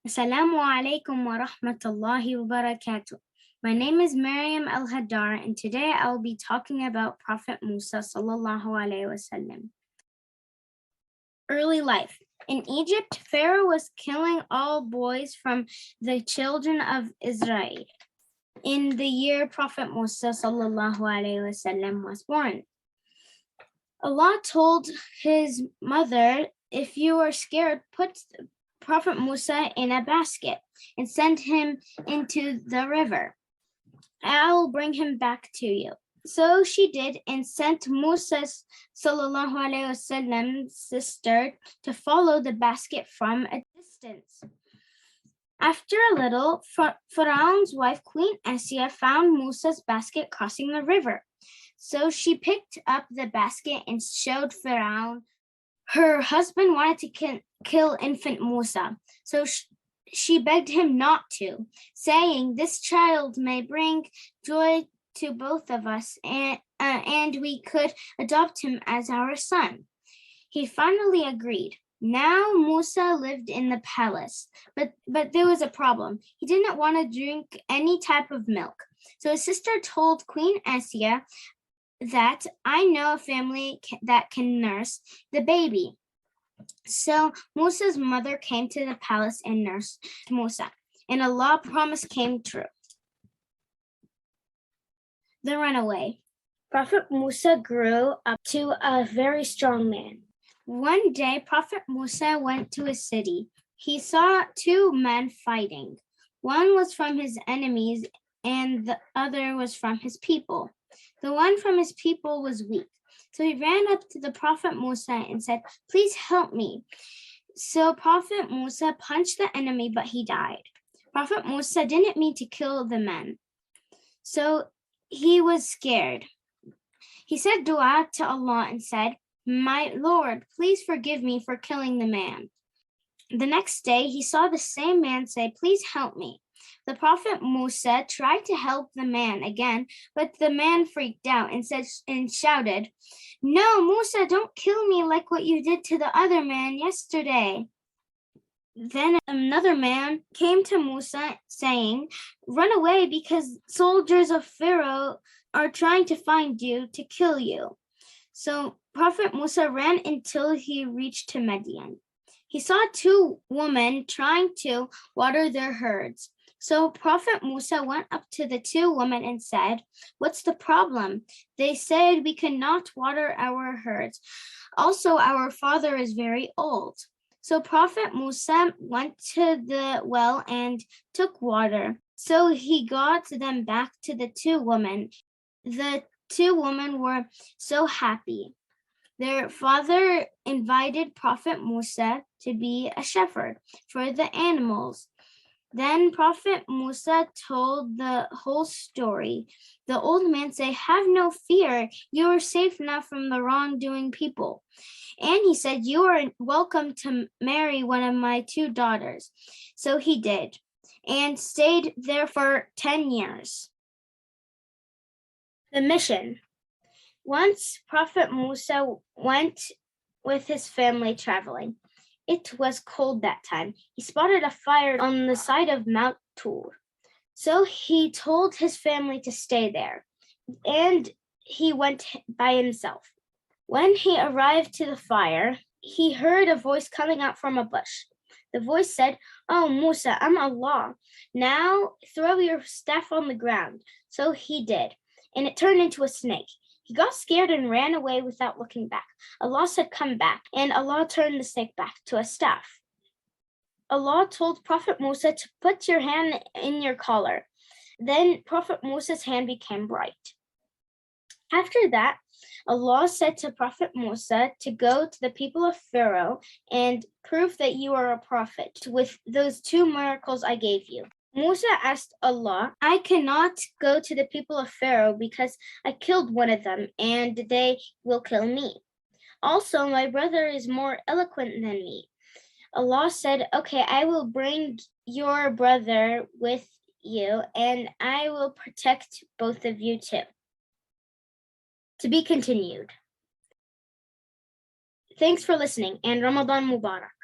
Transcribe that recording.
Assalamu alaikum wa rahmatullahi wa barakatuh. My name is Maryam al-Haddar, and today I will be talking about Prophet Musa sallallahu alaihi wasallam. Early life. In Egypt, Pharaoh was killing all boys from the children of Israel. In the year Prophet Musa sallallahu alaihi wasallam was born, Allah told his mother, "If you are scared, put Prophet Musa in a basket and send him into the river. I'll bring him back to you." So she did and sent Musa's sallallahu alaihi wasallam's sister to follow the basket from a distance. After a little, Pharaoh's wife, Queen Asiya, found Musa's basket crossing the river. So she picked up the basket and showed Pharaoh. Her husband wanted to kill infant Musa, so she begged him not to, saying, "This child may bring joy to both of us, and we could adopt him as our son." He finally agreed. Now Musa lived in the palace, but there was a problem. He didn't want to drink any type of milk. So his sister told Queen Asiya that, "I know a family that can nurse the baby." So Musa's mother came to the palace and nursed Musa, and Allah's promise came true. The runaway. Prophet Musa grew up to a very strong man. One day, Prophet Musa went to a city. He saw two men fighting. One was from his enemies, and the other was from his people. The one from his people was weak. So he ran up to the Prophet Musa and said, "Please help me." So Prophet Musa punched the enemy, but he died. Prophet Musa didn't mean to kill the men, so he was scared. He said dua to Allah and said, "My Lord, please forgive me for killing the man." The next day, he saw the same man say, "Please help me." The Prophet Musa tried to help the man again, but the man freaked out and shouted, "No, Musa, don't kill me like what you did to the other man yesterday." Then another man came to Musa saying, "Run away because soldiers of Pharaoh are trying to find you to kill you." So Prophet Musa ran until he reached to Midian. He saw two women trying to water their herds. So Prophet Musa went up to the two women and said, "What's the problem?" They said, "We cannot water our herds. Also, our father is very old." So Prophet Musa went to the well and took water. So he got them back to the two women. The two women were so happy. Their father invited Prophet Musa to be a shepherd for the animals. Then Prophet Musa told the whole story. The old man said, "Have no fear. You are safe now from the wrongdoing people." And he said, "You are welcome to marry one of my two daughters." So he did, and stayed there for 10 years. The mission. Once Prophet Musa went with his family traveling. It was cold that time. He spotted a fire on the side of Mount Tur. So he told his family to stay there, and he went by himself. When he arrived to the fire, he heard a voice coming out from a bush. The voice said, "Oh, Musa, I'm Allah. Now throw your staff on the ground." So he did, and it turned into a snake. He got scared and ran away without looking back. Allah said, "Come back," and Allah turned the snake back to a staff. Allah told Prophet Musa to put your hand in your collar. Then Prophet Musa's hand became bright. After that, Allah said to Prophet Musa to go to the people of Pharaoh and prove that you are a prophet with those two miracles I gave you. Musa asked Allah, "I cannot go to the people of Pharaoh because I killed one of them and they will kill me. Also, my brother is more eloquent than me." Allah said, "Okay, I will bring your brother with you and I will protect both of you too." To be continued. Thanks for listening and Ramadan Mubarak.